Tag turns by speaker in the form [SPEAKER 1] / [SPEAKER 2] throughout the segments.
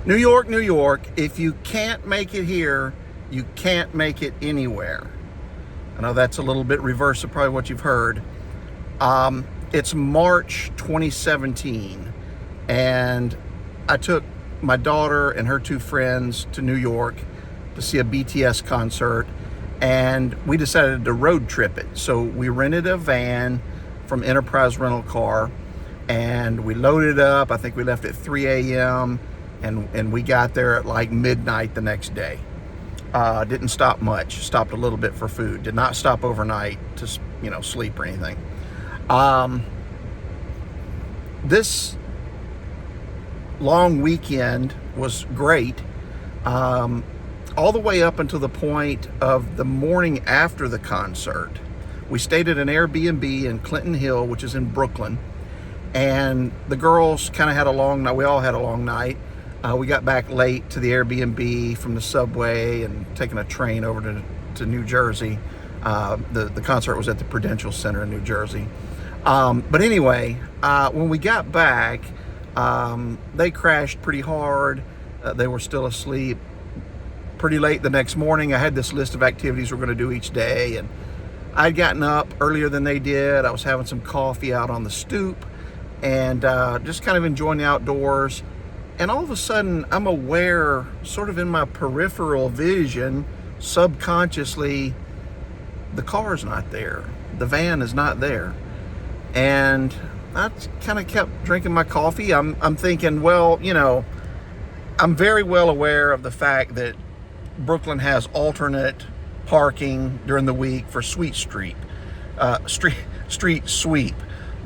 [SPEAKER 1] New York, New York, if you can't make it here, you can't make it anywhere. I know that's a little bit reverse of probably what you've heard. It's March 2017, and I took my daughter and her two friends to New York to see a BTS concert, and we decided to road trip it. So we rented a van from Enterprise Rental Car, and we loaded up. I think we left at 3 a.m., and we got there at like midnight the next day. Didn't stop much. Stopped a little bit for food. Did not stop overnight to sleep or anything. This long weekend was great, all the way up until the point of the morning after the concert. We stayed at an Airbnb in Clinton Hill, which is in Brooklyn, and the girls kind of had a long night. We all had a long night. We got back late to the Airbnb from the subway and taking a train over to New Jersey. The concert was at the Prudential Center in New Jersey. But anyway, when we got back, they crashed pretty hard. They were still asleep. Pretty late the next morning, I had this list of activities we're going to do each day, and I'd gotten up earlier than they did. I was having some coffee out on the stoop and just kind of enjoying the outdoors. And all of a sudden, I'm aware, sort of in my peripheral vision, subconsciously, the car's not there. The van is not there. And I kind of kept drinking my coffee. I'm thinking, well, I'm very well aware of the fact that Brooklyn has alternate parking during the week for street sweep.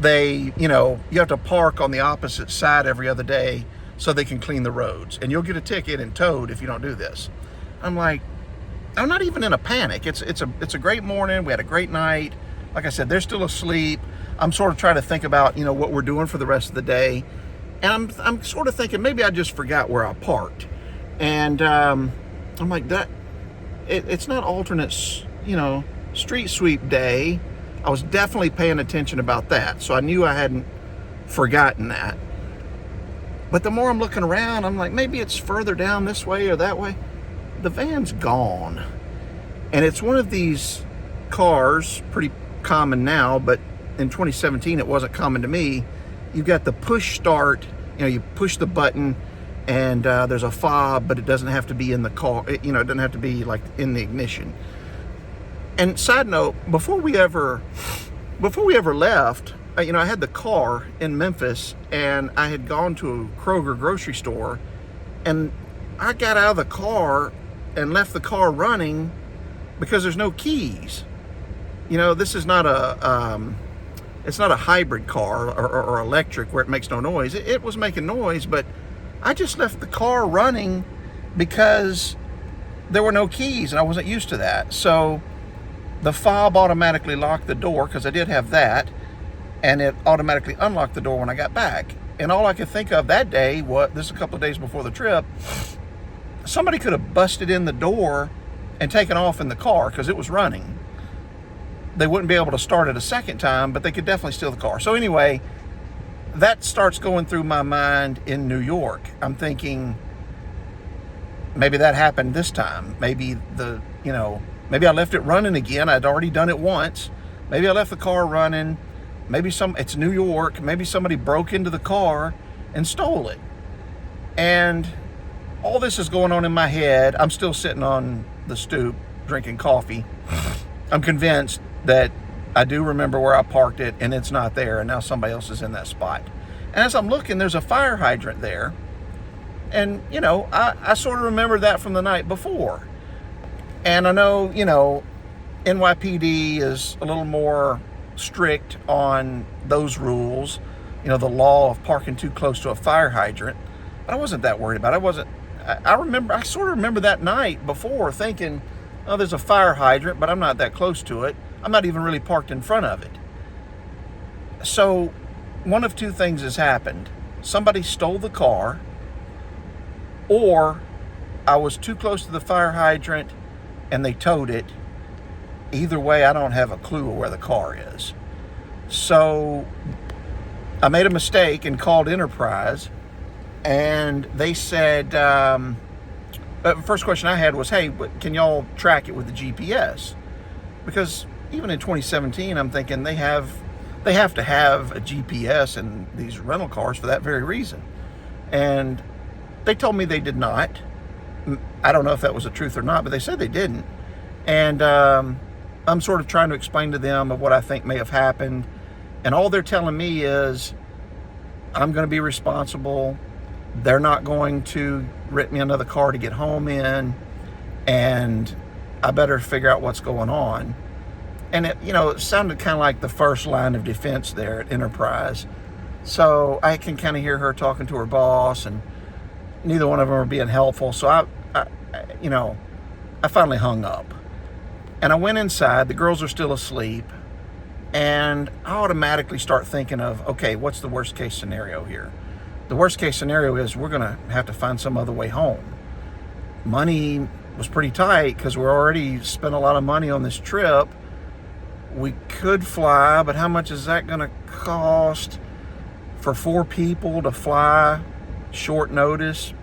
[SPEAKER 1] They, you have to park on the opposite side every other day so they can clean the roads, and you'll get a ticket and towed if you don't do this. I'm like, I'm not even in a panic. It's a great morning. We had a great night. Like I said, they're still asleep. I'm sort of trying to think about, what we're doing for the rest of the day. And I'm sort of thinking maybe I just forgot where I parked. And I'm like, it's not alternate, street sweep day. I was definitely paying attention about that. So I knew I hadn't forgotten that. But the more I'm looking around, I'm like, maybe it's further down this way or that way. The van's gone. And it's one of these cars, pretty common now, but in 2017 it wasn't common to me. You've got the push start, you push the button and there's a fob, but it doesn't have to be in the car. It doesn't have to be like in the ignition. And side note, before we ever left, I had the car in Memphis, and I had gone to a Kroger grocery store, and I got out of the car and left the car running because there's no keys. This is not it's not a hybrid car or electric where it makes no noise. It was making noise, but I just left the car running because there were no keys, and I wasn't used to that. So the fob automatically locked the door, because I did have that, and it automatically unlocked the door when I got back. And all I could think of that day, this is a couple of days before the trip, somebody could have busted in the door and taken off in the car because it was running. They wouldn't be able to start it a second time, but they could definitely steal the car. So anyway, that starts going through my mind in New York. I'm thinking, maybe that happened this time. Maybe maybe I left it running again. I'd already done it once. Maybe I left the car running. Maybe it's New York. Maybe somebody broke into the car and stole it. And all this is going on in my head. I'm still sitting on the stoop drinking coffee. I'm convinced that I do remember where I parked it, and it's not there, and now somebody else is in that spot. And as I'm looking, there's a fire hydrant there. And, I sort of remember that from the night before. And I know, NYPD is a little more strict on those rules, the law of parking too close to a fire hydrant. But I wasn't that worried about it. I sort of remember that night before thinking, oh, there's a fire hydrant, but I'm not that close to it. I'm not even really parked in front of it. So one of two things has happened. Somebody stole the car, or I was too close to the fire hydrant and they towed it. Either way, I don't have a clue where the car is. So I made a mistake and called Enterprise, And they said, first question I had was, hey, can y'all track it with the GPS? Because even in 2017, I'm thinking they have to have a GPS in these rental cars for that very reason. And they told me they did not. I don't know if that was the truth or not, but they said they didn't. And I'm sort of trying to explain to them of what I think may have happened. And all they're telling me is, I'm going to be responsible. They're not going to rent me another car to get home in. And I better figure out what's going on. And it sounded kind of like the first line of defense there at Enterprise. So I can kind of hear her talking to her boss, and neither one of them are being helpful. So I finally hung up. And I went inside. The girls are still asleep. And I automatically start thinking of, okay, what's the worst case scenario here? The worst case scenario is we're going to have to find some other way home. Money was pretty tight because we're already spent a lot of money on this trip. We could fly, but how much is that going to cost for 4 people to fly short notice?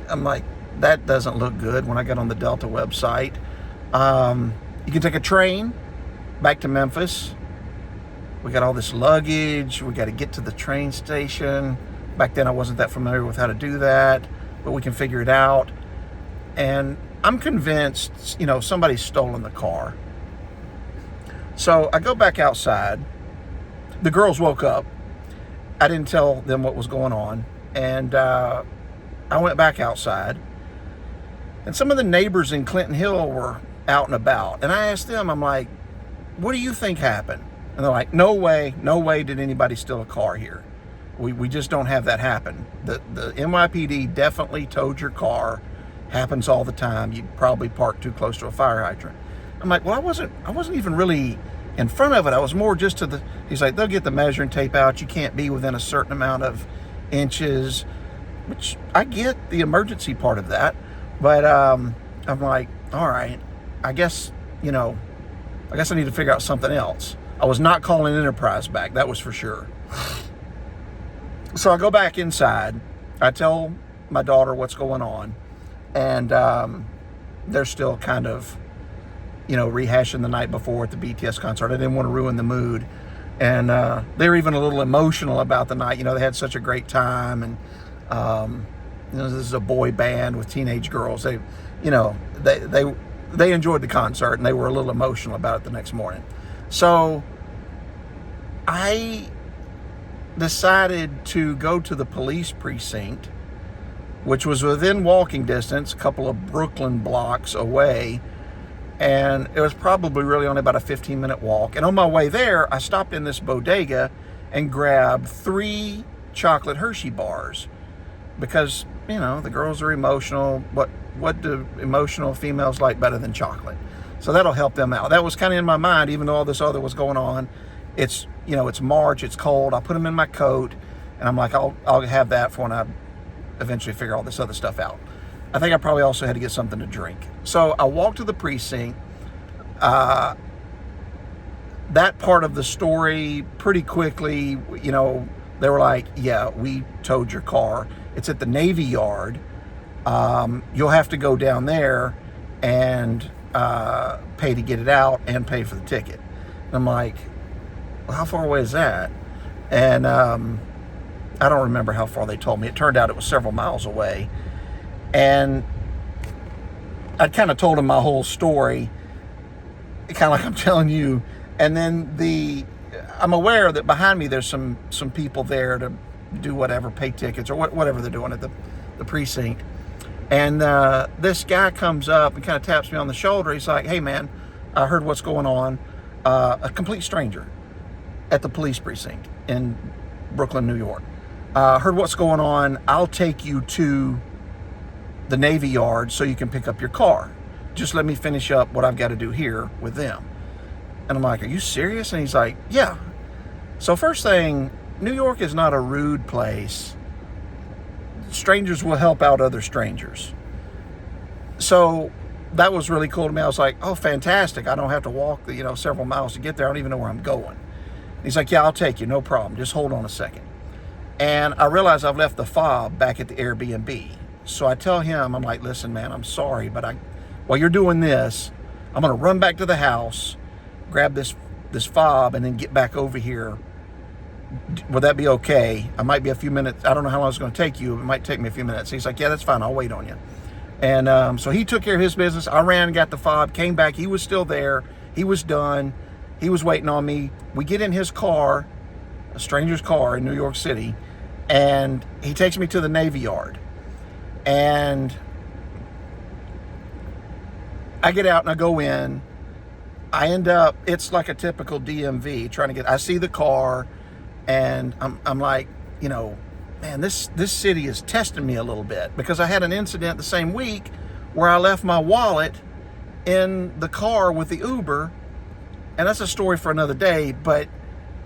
[SPEAKER 1] I'm like, that doesn't look good when I got on the Delta website. You can take a train back to Memphis. We got all this luggage. We got to get to the train station. Back then I wasn't that familiar with how to do that, but we can figure it out. And I'm convinced, somebody's stolen the car. So I go back outside. The girls woke up. I didn't tell them what was going on. And I went back outside. And some of the neighbors in Clinton Hill were out and about. And I asked them, I'm like, what do you think happened? And they're like, no way did anybody steal a car here. We just don't have that happen. The NYPD definitely towed your car. Happens all the time. You probably parked too close to a fire hydrant. I'm like, well, I wasn't even really in front of it. I was more just to the, he's like, they'll get the measuring tape out. You can't be within a certain amount of inches, which I get the emergency part of that. But I'm like, all right, I guess I need to figure out something else. I was not calling Enterprise back, that was for sure. So I go back inside. I tell my daughter what's going on. And they're still kind of, rehashing the night before at the BTS concert. I didn't want to ruin the mood. And they were even a little emotional about the night. They had such a great time. And, this is a boy band with teenage girls. They enjoyed the concert, and they were a little emotional about it the next morning. So I decided to go to the police precinct, which was within walking distance, a couple of Brooklyn blocks away. And it was probably really only about a 15-minute walk. And on my way there, I stopped in this bodega and grabbed 3 chocolate Hershey bars because, the girls are emotional. What do emotional females like better than chocolate? So that'll help them out. That was kind of in my mind, even though all this other was going on. It's, it's March, it's cold. I put them in my coat, and I'm like, I'll have that for when I eventually figure all this other stuff out. I think I probably also had to get something to drink. So I walked to the precinct. That part of the story, pretty quickly, they were like, yeah, we towed your car. It's at the Navy Yard. You'll have to go down there and pay to get it out and pay for the ticket. And I'm like, well, how far away is that? And I don't remember how far they told me. It turned out it was several miles away. And I kind of told him my whole story, kind of like I'm telling you. And then I'm aware that behind me there's some people there to do whatever, pay tickets or whatever they're doing at the precinct. And this guy comes up and kind of taps me on the shoulder. He's like, hey man, I heard what's going on. A complete stranger at the police precinct in Brooklyn, New York. Heard what's going on. I'll take you to the Navy Yard so you can pick up your car. Just let me finish up what I've got to do here with them. And I'm like, are you serious? And he's like, yeah. So first thing, New York is not a rude place. Strangers will help out other strangers. So that was really cool to me. I was like, oh, fantastic. I don't have to walk several miles to get there. I don't even know where I'm going. He's like, yeah, I'll take you. No problem. Just hold on a second. And I realize I've left the fob back at the Airbnb. So I tell him, I'm like, listen, man, I'm sorry, but while you're doing this, I'm going to run back to the house, grab this fob, and then get back over here. Will that be okay? I might be a few minutes. I don't know how long it's going to take you. It might take me a few minutes. He's like, yeah, that's fine. I'll wait on you. And so he took care of his business. I ran and got the fob, came back. He was still there. He was done. He was waiting on me. We get in his car, a stranger's car in New York City, and he takes me to the Navy Yard. And I get out and I go in. I end up, it's like a typical DMV trying to get, I see the car, and I'm like, you know, man, this city is testing me a little bit, because I had an incident the same week where I left my wallet in the car with the Uber, and that's a story for another day, but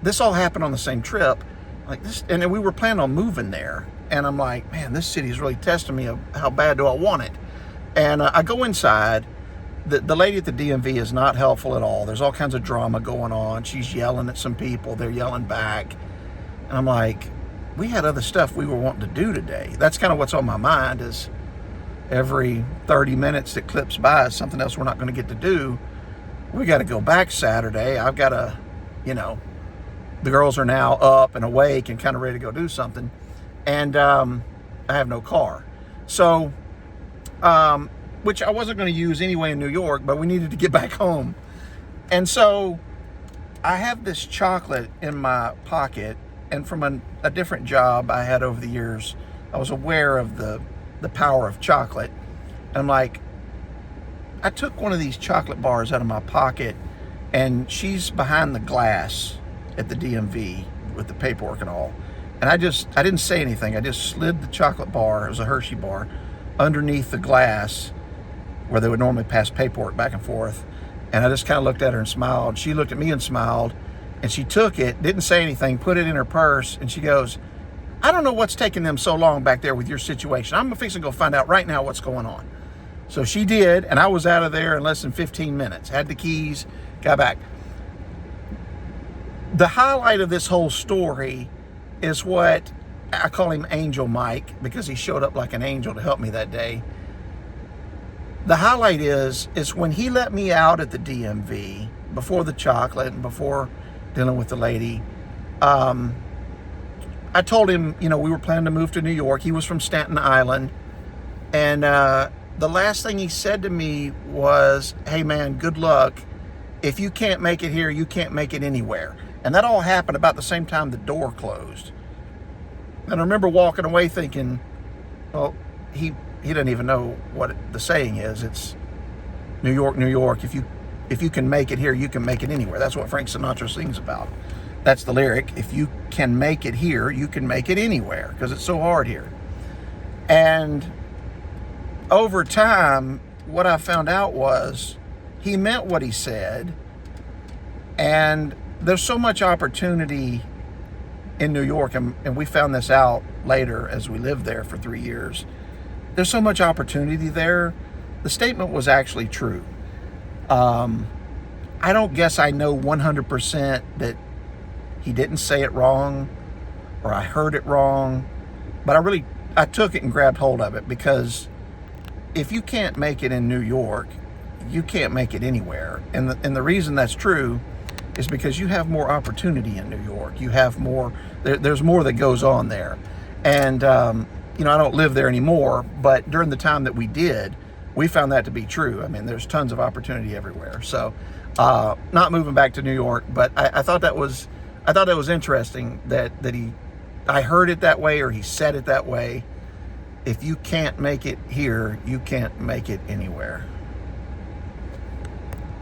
[SPEAKER 1] this all happened on the same trip. Like this, and then we were planning on moving there, and I'm like, man, this city is really testing me of how bad do I want it. And I go inside. The lady at the DMV is not helpful at all. There's all kinds of drama going on. She's yelling at some people. They're yelling back. And I'm like, we had other stuff we were wanting to do today. That's kind of what's on my mind, is every 30 minutes that clips by is something else we're not going to get to do. We got to go back Saturday. I've got to, you know, the girls are now up and awake and kind of ready to go do something. And I have no car. So, which I wasn't going to use anyway in New York, but we needed to get back home. And so I have this chocolate in my pocket, and from a different job I had over the years, I was aware of the power of chocolate. And I'm like, I took one of these chocolate bars out of my pocket, and she's behind the glass at the DMV with the paperwork and all. And I didn't say anything. I just slid the chocolate bar, it was a Hershey bar, underneath the glass where they would normally pass paperwork back and forth. And I just kind of looked at her and smiled. She looked at me and smiled, and she took it, didn't say anything, put it in her purse, and she goes, I don't know what's taking them so long back there with your situation. I'm fixing to go find out right now what's going on. So she did, and I was out of there in less than 15 minutes. Had the keys, got back. The highlight of this whole story is what I call him Angel Mike, because he showed up like an angel to help me that day. The highlight is when he let me out at the DMV before the chocolate and before dealing with the lady. I told him, you know, we were planning to move to New York. He was from Staten Island. And the last thing he said to me was, hey man, good luck. If you can't make it here, you can't make it anywhere. And that all happened about the same time the door closed. And I remember walking away thinking, well, he doesn't even know what the saying is. It's New York, New York. If you can make it here, you can make it anywhere. That's what Frank Sinatra sings about. That's the lyric. If you can make it here, you can make it anywhere, because it's so hard here. And over time, what I found out was he meant what he said. And there's so much opportunity in New York, and we found this out later as we lived there for 3 years. There's so much opportunity there. The statement was actually true. I don't guess I know 100% that he didn't say it wrong or I heard it wrong, but I took it and grabbed hold of it, because if you can't make it in New York, you can't make it anywhere. And the reason that's true is because you have more opportunity in New York. You have more, there's more that goes on there. And, you know, I don't live there anymore, but during the time that we did, we found that to be true. I mean, there's tons of opportunity everywhere. So, not moving back to New York, but I thought that was interesting that I heard it that way, or he said it that way. If you can't make it here, you can't make it anywhere.